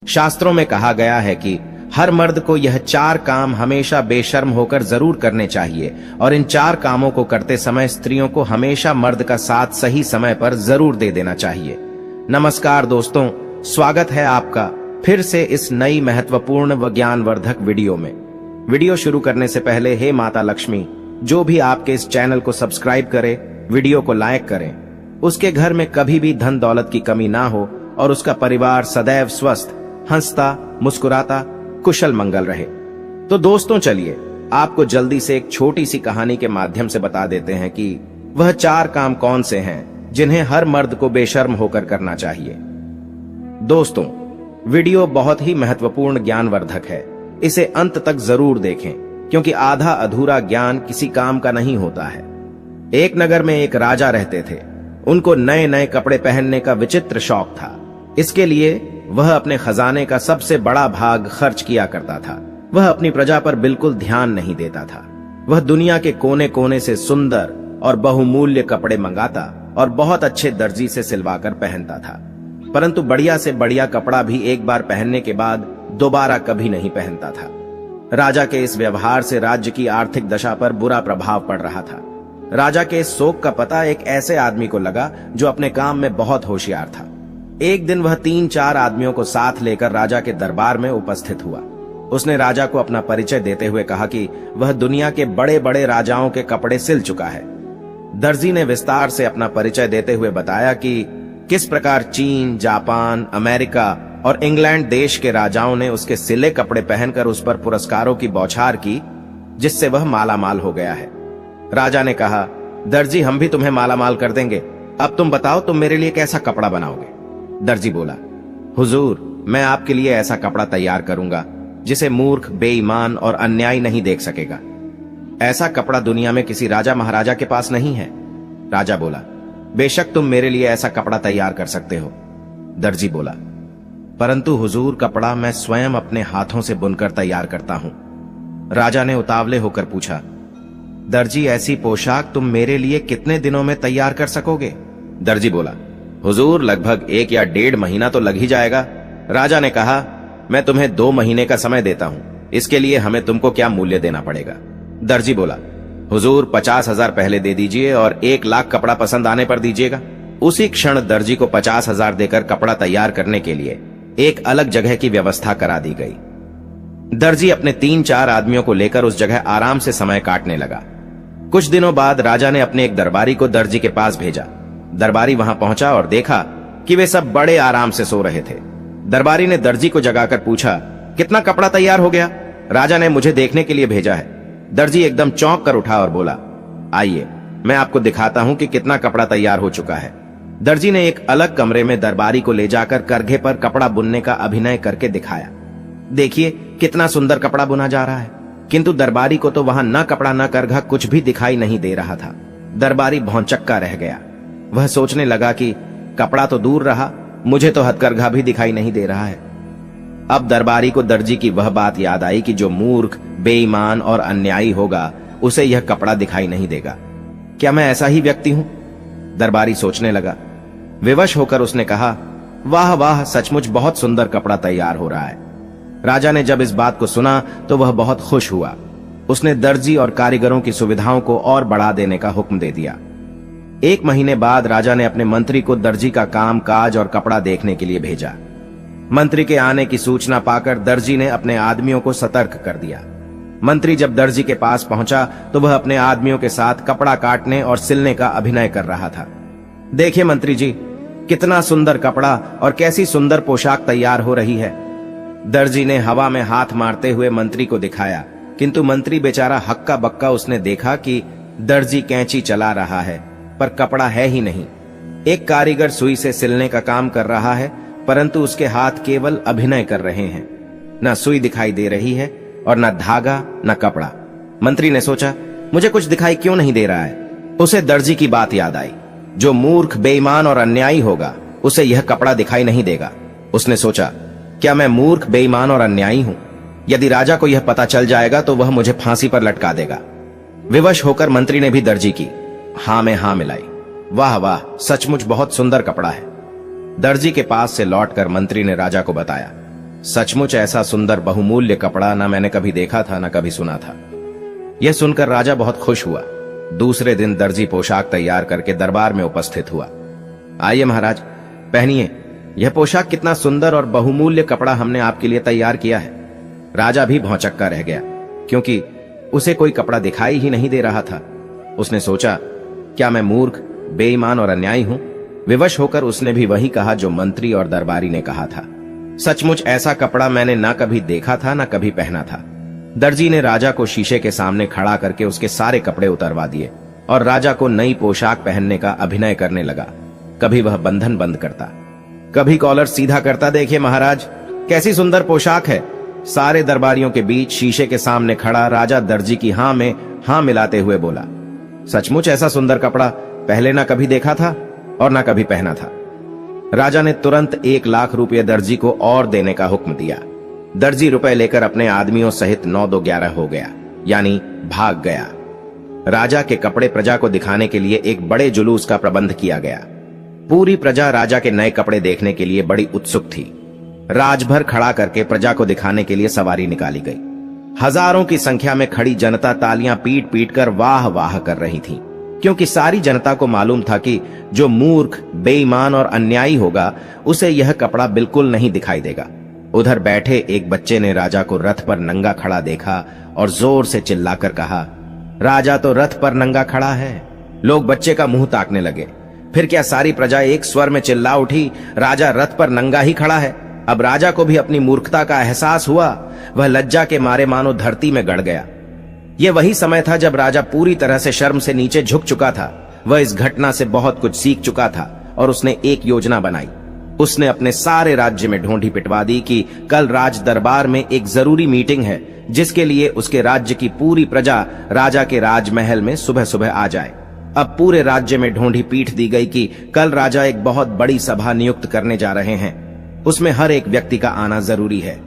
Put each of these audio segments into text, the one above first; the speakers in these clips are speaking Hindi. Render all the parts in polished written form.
शास्त्रों में कहा गया है कि हर मर्द को यह 4 काम हमेशा बेशर्म होकर जरूर करने चाहिए और इन 4 कामों को करते समय स्त्रियों को हमेशा मर्द का साथ सही समय पर जरूर दे देना चाहिए। नमस्कार दोस्तों, स्वागत है आपका फिर से इस नई महत्वपूर्ण व ज्ञानवर्धक वीडियो में। वीडियो शुरू करने से पहले हे माता लक्ष्मी, जो भी आपके इस चैनल को सब्सक्राइब करे, वीडियो को लाइक करें, उसके घर में कभी भी धन दौलत की कमी ना हो और उसका परिवार सदैव स्वस्थ, हंसता, मुस्कुराता, कुशल मंगल रहे। तो दोस्तों चलिए आपको जल्दी से एक छोटी सी कहानी के माध्यम से बता देते हैं कि वह 4 काम कौन से हैं जिन्हें हर मर्द को बेशर्म होकर करना चाहिए। दोस्तों, वीडियो बहुत ही महत्वपूर्ण ज्ञानवर्धक है, इसे अंत तक जरूर देखें क्योंकि आधा अधूरा ज्ञान किसी काम का नहीं होता है। एक नगर में एक राजा रहते थे। उनको नए नए कपड़े पहनने का विचित्र शौक था। इसके लिए वह अपने खजाने का सबसे बड़ा भाग खर्च किया करता था। वह अपनी प्रजा पर बिल्कुल ध्यान नहीं देता था। वह दुनिया के कोने कोने से सुंदर और बहुमूल्य कपड़े मंगाता और बहुत अच्छे दर्जी से सिलवाकर पहनता था, परंतु बढ़िया से बढ़िया कपड़ा भी एक बार पहनने के बाद दोबारा कभी नहीं पहनता था। राजा के इस व्यवहार से राज्य की आर्थिक दशा पर बुरा प्रभाव पड़ रहा था। राजा के इस शौक का पता एक ऐसे आदमी को लगा जो अपने काम में बहुत होशियार था। एक दिन वह 3-4 आदमियों को साथ लेकर राजा के दरबार में उपस्थित हुआ। उसने राजा को अपना परिचय देते हुए कहा कि वह दुनिया के बड़े बड़े राजाओं के कपड़े सिल चुका है। दर्जी ने विस्तार से अपना परिचय देते हुए बताया कि किस प्रकार चीन, जापान, अमेरिका और इंग्लैंड देश के राजाओं ने उसके सिले कपड़े पहनकर उस पर पुरस्कारों की बौछार की, जिससे वह मालामाल हो गया है। राजा ने कहा, दर्जी, हम भी तुम्हें मालामाल कर देंगे। अब तुम बताओ, तुम मेरे लिए कैसा कपड़ा बनाओगे? दर्जी बोला, हुजूर, मैं आपके लिए ऐसा कपड़ा तैयार करूंगा जिसे मूर्ख, बेईमान और अन्यायी नहीं देख सकेगा। ऐसा कपड़ा दुनिया में किसी राजा महाराजा के पास नहीं है। राजा बोला, बेशक तुम मेरे लिए ऐसा कपड़ा तैयार कर सकते हो। दर्जी बोला, परंतु हुजूर, कपड़ा मैं स्वयं अपने हाथों से बुनकर तैयार करता हूं। राजा ने उतावले होकर पूछा, दर्जी, ऐसी पोशाक तुम मेरे लिए कितने दिनों में तैयार कर सकोगे? दर्जी बोला, हुजूर, लगभग 1 या 1.5 महीना तो लग ही जाएगा। राजा ने कहा, मैं तुम्हें 2 महीने का समय देता हूं, इसके लिए हमें तुमको क्या मूल्य देना पड़ेगा? दर्जी बोला, हुजूर, 50,000 पहले दे दीजिए और 1 लाख कपड़ा पसंद आने पर दीजिएगा। उसी क्षण दर्जी को 50,000 देकर कपड़ा तैयार करने के लिए एक अलग जगह की व्यवस्था करा दी गई। दर्जी अपने 3-4 आदमियों को लेकर उस जगह आराम से समय काटने लगा। कुछ दिनों बाद राजा ने अपने एक दरबारी को दर्जी के पास भेजा। दरबारी वहां पहुंचा और देखा कि वे सब बड़े आराम से सो रहे थे। दरबारी ने दर्जी को जगाकर पूछा, कितना कपड़ा तैयार हो गया? राजा ने मुझे देखने के लिए भेजा है। दर्जी एकदम चौंक कर उठा और बोला, आइए, मैं आपको दिखाता हूं कि कितना कपड़ा तैयार हो चुका है। दर्जी ने एक अलग कमरे में दरबारी को ले जाकर करघे पर कपड़ा बुनने का अभिनय करके दिखाया। देखिए कितना सुंदर कपड़ा बुना जा रहा है। किंतु दरबारी को तो वहां न कपड़ा न करघा कुछ भी दिखाई नहीं दे रहा था। दरबारी भौंचक्का रह गया। वह सोचने लगा कि कपड़ा तो दूर रहा, मुझे तो हथकरघा भी दिखाई नहीं दे रहा है। अब दरबारी को दर्जी की वह बात याद आई कि जो मूर्ख, बेईमान और अन्यायी होगा उसे यह कपड़ा दिखाई नहीं देगा। क्या मैं ऐसा ही व्यक्ति हूं? दरबारी सोचने लगा। विवश होकर उसने कहा, वाह वाह, सचमुच बहुत सुंदर कपड़ा तैयार हो रहा है। राजा ने जब इस बात को सुना तो वह बहुत खुश हुआ। उसने दर्जी और कारीगरों की सुविधाओं को और बढ़ा देने का हुक्म दे दिया। 1 महीने बाद राजा ने अपने मंत्री को दर्जी का काम काज और कपड़ा देखने के लिए भेजा। मंत्री के आने की सूचना पाकर दर्जी ने अपने आदमियों को सतर्क कर दिया। मंत्री जब दर्जी के पास पहुंचा तो वह अपने आदमियों के साथ कपड़ा काटने और सिलने का अभिनय कर रहा था। देखिए मंत्री जी, कितना सुंदर कपड़ा और कैसी सुंदर पोशाक तैयार हो रही है। दर्जी ने हवा में हाथ मारते हुए मंत्री को दिखाया, किंतु मंत्री बेचारा हक्का बक्का उसने देखा कि दर्जी कैंची चला रहा है पर कपड़ा है ही नहीं। एक कारीगर सुई से सिलने का काम कर रहा है, परंतु उसके हाथ केवल अभिनय कर रहे हैं। न सुई दिखाई दे रही है और न धागा न कपड़ा। मंत्री ने सोचा, मुझे कुछ दिखाई क्यों नहीं दे रहा है? उसे दर्जी की बात याद आई, जो मूर्ख, बेईमान और अन्यायी होगा उसे यह कपड़ा दिखाई नहीं देगा। उसने सोचा, क्या मैं मूर्ख, बेईमान और अन्यायी हूं? यदि राजा को यह पता चल जाएगा तो वह मुझे फांसी पर लटका देगा। विवश होकर मंत्री ने भी दर्जी की हां में हां मिलाई। वाह वाह, सचमुच बहुत सुंदर कपड़ा है। दर्जी के पास से लौटकर मंत्री ने राजा को बताया। सचमुच ऐसा सुंदर बहुमूल्य कपड़ा ना मैंने कभी देखा था ना कभी सुना था। यह सुनकर राजा बहुत खुश हुआ। दूसरे दिन दर्जी पोशाक तैयार करके दरबार में उपस्थित हुआ। आइए महाराज, पहनिए, यह पोशाक कितना सुंदर और बहुमूल्य कपड़ा हमने आपके लिए तैयार किया है। राजा भी भौंचक्का रह गया, क्योंकि उसे कोई कपड़ा दिखाई ही नहीं दे रहा था। उसने सोचा, क्या मैं मूर्ख, बेईमान और अन्यायी हूं? विवश होकर उसने भी वही कहा जो मंत्री और दरबारी ने कहा था। सचमुच ऐसा कपड़ा मैंने ना कभी देखा था ना कभी पहना था। दर्जी ने राजा को शीशे के सामने खड़ा करके उसके सारे कपड़े उतरवा दिए और राजा को नई पोशाक पहनने का अभिनय करने लगा। कभी वह बंधन बंद करता, कभी कॉलर सीधा करता। देखिए महाराज, कैसी सुंदर पोशाक है। सारे दरबारियों के बीच शीशे के सामने खड़ा राजा दर्जी की हां में हां मिलाते हुए बोला, सचमुच ऐसा सुंदर कपड़ा पहले ना कभी देखा था और ना कभी पहना था। राजा ने तुरंत 1 लाख रुपये दर्जी को और देने का हुक्म दिया। दर्जी रुपए लेकर अपने आदमियों सहित 9-2-11 हो गया, यानी भाग गया। राजा के कपड़े प्रजा को दिखाने के लिए एक बड़े जुलूस का प्रबंध किया गया। पूरी प्रजा राजा के नए कपड़े देखने के लिए बड़ी उत्सुक थी। राजभर खड़ा करके प्रजा को दिखाने के लिए सवारी निकाली गई। हजारों की संख्या में खड़ी जनता तालियां पीट पीट कर वाह वाह कर रही थी, क्योंकि सारी जनता को मालूम था कि जो मूर्ख, बेईमान और अन्यायी होगा उसे यह कपड़ा बिल्कुल नहीं दिखाई देगा। उधर बैठे एक बच्चे ने राजा को रथ पर नंगा खड़ा देखा और जोर से चिल्लाकर कहा, राजा तो रथ पर नंगा खड़ा है। लोग बच्चे का मुंह ताकने लगे। फिर क्या सारी प्रजा एक स्वर में चिल्ला उठी, राजा रथ पर नंगा ही खड़ा है। अब राजा को भी अपनी मूर्खता का एहसास हुआ। वह लज्जा के मारे मानो धरती में गड़ गया। यह वही समय था जब राजा पूरी तरह से शर्म से नीचे झुक चुका था। वह इस घटना से बहुत कुछ सीख चुका था और उसने एक योजना बनाई। उसने अपने सारे राज्य में ढोंढी पिटवा दी कि कल राज दरबार में एक जरूरी मीटिंग है, जिसके लिए उसके राज्य की पूरी प्रजा राजा के राजमहल में सुबह सुबह आ जाए। अब पूरे राज्य में ढोंढी पीट दी गई कि कल राजा एक बहुत बड़ी सभा नियुक्त करने जा रहे हैं। उसमें हर एक व्यक्ति का आना जरूरी है।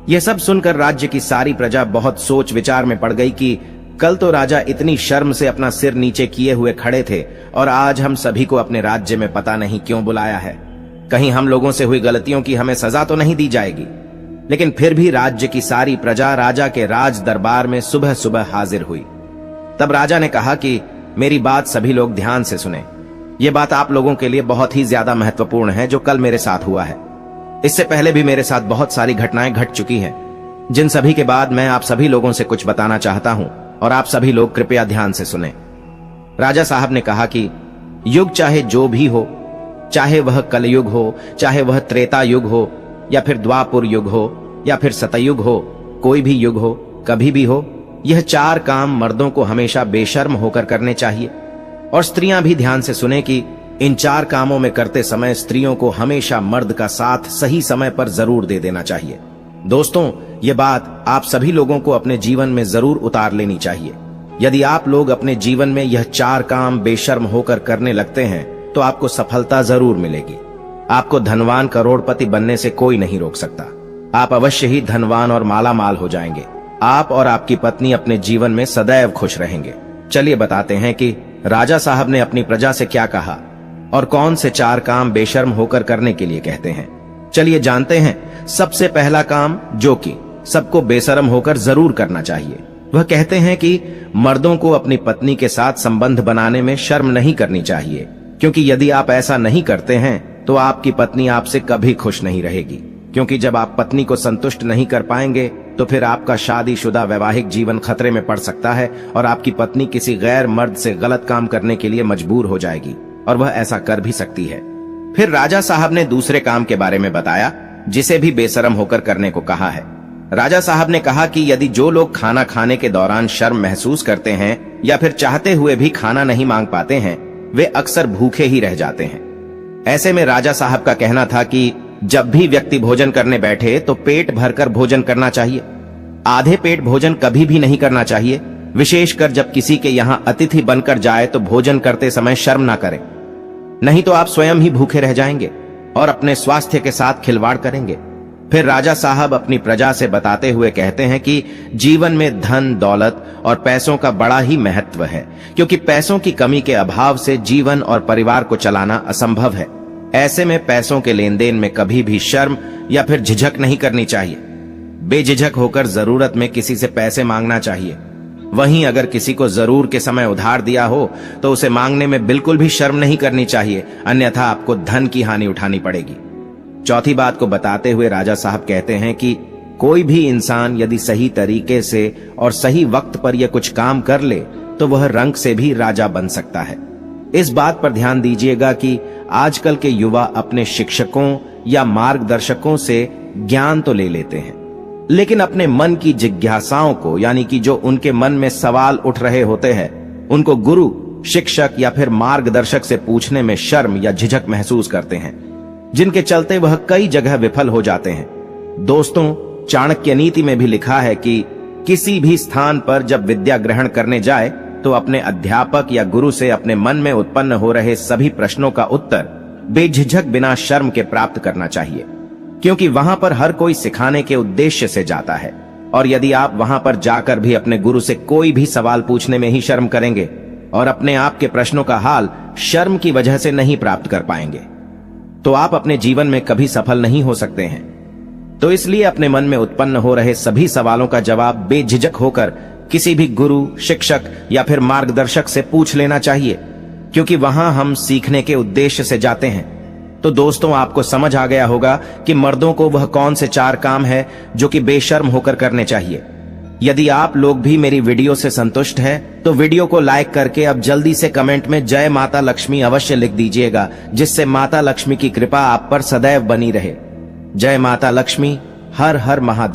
यह सब सुनकर राज्य की सारी प्रजा बहुत सोच विचार में पड़ गई कि कल तो राजा इतनी शर्म से अपना सिर नीचे किए हुए खड़े थे और आज हम सभी को अपने राज्य में पता नहीं क्यों बुलाया है। कहीं हम लोगों से हुई गलतियों की हमें सजा तो नहीं दी जाएगी। लेकिन फिर भी राज्य की सारी प्रजा राजा के राज दरबार में सुबह सुबह हाजिर हुई। तब राजा ने कहा कि मेरी बात सभी लोग ध्यान से सुने। यह बात आप लोगों के लिए बहुत ही ज्यादा महत्वपूर्ण है जो कल मेरे साथ हुआ है। इससे पहले भी मेरे साथ बहुत सारी घटनाएं घट चुकी हैं, जिन सभी के बाद मैं आप सभी लोगों से कुछ बताना चाहता हूं और आप सभी लोग कृपया ध्यान से सुने। राजा साहब ने कहा कि युग चाहे जो भी हो, चाहे वह कलयुग हो, चाहे वह त्रेता युग हो, या फिर द्वापुर युग हो, या फिर सतयुग हो, कोई भी युग हो, कभी भी हो, यह 4 काम मर्दों को हमेशा बेशर्म होकर करने चाहिए। और स्त्रियां भी ध्यान से सुने कि इन 4 कामों में करते समय स्त्रियों को हमेशा मर्द का साथ सही समय पर जरूर दे देना चाहिए। दोस्तों, ये बात आप सभी लोगों को अपने जीवन में जरूर उतार लेनी चाहिए। यदि आप लोग अपने जीवन में यह 4 काम बेशर्म होकर करने लगते हैं तो आपको सफलता जरूर मिलेगी। आपको धनवान करोड़पति बनने से कोई नहीं रोक सकता। आप अवश्य ही धनवान और माला माल हो जाएंगे। आप और आपकी पत्नी अपने जीवन में सदैव खुश रहेंगे। चलिए बताते हैं कि राजा साहब ने अपनी प्रजा से क्या कहा और कौन से 4 काम बेशर्म होकर करने के लिए कहते हैं। चलिए जानते हैं। सबसे पहला काम जो कि सबको बेशर्म होकर जरूर करना चाहिए, वह कहते हैं कि मर्दों को अपनी पत्नी के साथ संबंध बनाने में शर्म नहीं करनी चाहिए, क्योंकि यदि आप ऐसा नहीं करते हैं तो आपकी पत्नी आपसे कभी खुश नहीं रहेगी। क्योंकि जब आप पत्नी को संतुष्ट नहीं कर पाएंगे तो फिर आपका शादीशुदा वैवाहिक जीवन खतरे में पड़ सकता है और आपकी पत्नी किसी गैर मर्द से गलत काम करने के लिए मजबूर हो जाएगी, और वह ऐसा कर भी सकती है। फिर राजा साहब ने दूसरे काम के बारे में बताया, जिसे भी बेशर्म होकर करने को कहा है। राजा साहब ने कहा कि यदि जो लोग खाना खाने के दौरान शर्म महसूस करते हैं या फिर चाहते हुए भी खाना नहीं मांग पाते हैं, वे अक्सर भूखे ही रह जाते हैं। ऐसे में राजा साहब का कहना था कि जब भी व्यक्ति भोजन करने बैठे तो पेट भरकर भोजन करना चाहिए। आधे पेट भोजन कभी भी नहीं करना चाहिए। विशेषकर जब किसी के यहाँ अतिथि बनकर जाए तो भोजन करते समय शर्म ना करें, नहीं तो आप स्वयं ही भूखे रह जाएंगे और अपने स्वास्थ्य के साथ खिलवाड़ करेंगे। फिर राजा साहब अपनी प्रजा से बताते हुए कहते हैं कि जीवन में धन, दौलत और पैसों का बड़ा ही महत्व है, क्योंकि पैसों की कमी के अभाव से जीवन और परिवार को चलाना असंभव है। ऐसे में पैसों के लेन देन में कभी भी शर्म या फिर झिझक नहीं करनी चाहिए। बेझिझक होकर जरूरत में किसी से पैसे मांगना चाहिए। वहीं अगर किसी को जरूर के समय उधार दिया हो तो उसे मांगने में बिल्कुल भी शर्म नहीं करनी चाहिए, अन्यथा आपको धन की हानि उठानी पड़ेगी। चौथी बात को बताते हुए राजा साहब कहते हैं कि कोई भी इंसान यदि सही तरीके से और सही वक्त पर यह कुछ काम कर ले तो वह रंक से भी राजा बन सकता है। इस बात पर ध्यान दीजिएगा कि आजकल के युवा अपने शिक्षकों या मार्गदर्शकों से ज्ञान तो ले लेते हैं, लेकिन अपने मन की जिज्ञासाओं को, यानी कि जो उनके मन में सवाल उठ रहे होते हैं, उनको गुरु, शिक्षक या फिर मार्गदर्शक से पूछने में शर्म या झिझक महसूस करते हैं, जिनके चलते वह कई जगह विफल हो जाते हैं। दोस्तों, चाणक्य नीति में भी लिखा है कि किसी भी स्थान पर जब विद्या ग्रहण करने जाए तो अपने अध्यापक या गुरु से अपने मन में उत्पन्न हो रहे सभी प्रश्नों का उत्तर बेझिझक बिना शर्म के प्राप्त करना चाहिए, क्योंकि वहां पर हर कोई सिखाने के उद्देश्य से जाता है। और यदि आप वहां पर जाकर भी अपने गुरु से कोई भी सवाल पूछने में ही शर्म करेंगे और अपने आप के प्रश्नों का हाल शर्म की वजह से नहीं प्राप्त कर पाएंगे, तो आप अपने जीवन में कभी सफल नहीं हो सकते हैं। तो इसलिए अपने मन में उत्पन्न हो रहे सभी सवालों का जवाब बेझिझक होकर किसी भी गुरु, शिक्षक या फिर मार्गदर्शक से पूछ लेना चाहिए, क्योंकि वहां हम सीखने के उद्देश्य से जाते हैं। तो दोस्तों, आपको समझ आ गया होगा कि मर्दों को वह कौन से 4 काम है जो कि बेशर्म होकर करने चाहिए। यदि आप लोग भी मेरी वीडियो से संतुष्ट हैं, तो वीडियो को लाइक करके अब जल्दी से कमेंट में जय माता लक्ष्मी अवश्य लिख दीजिएगा, जिससे माता लक्ष्मी की कृपा आप पर सदैव बनी रहे। जय माता लक्ष्मी। हर हर महादेव।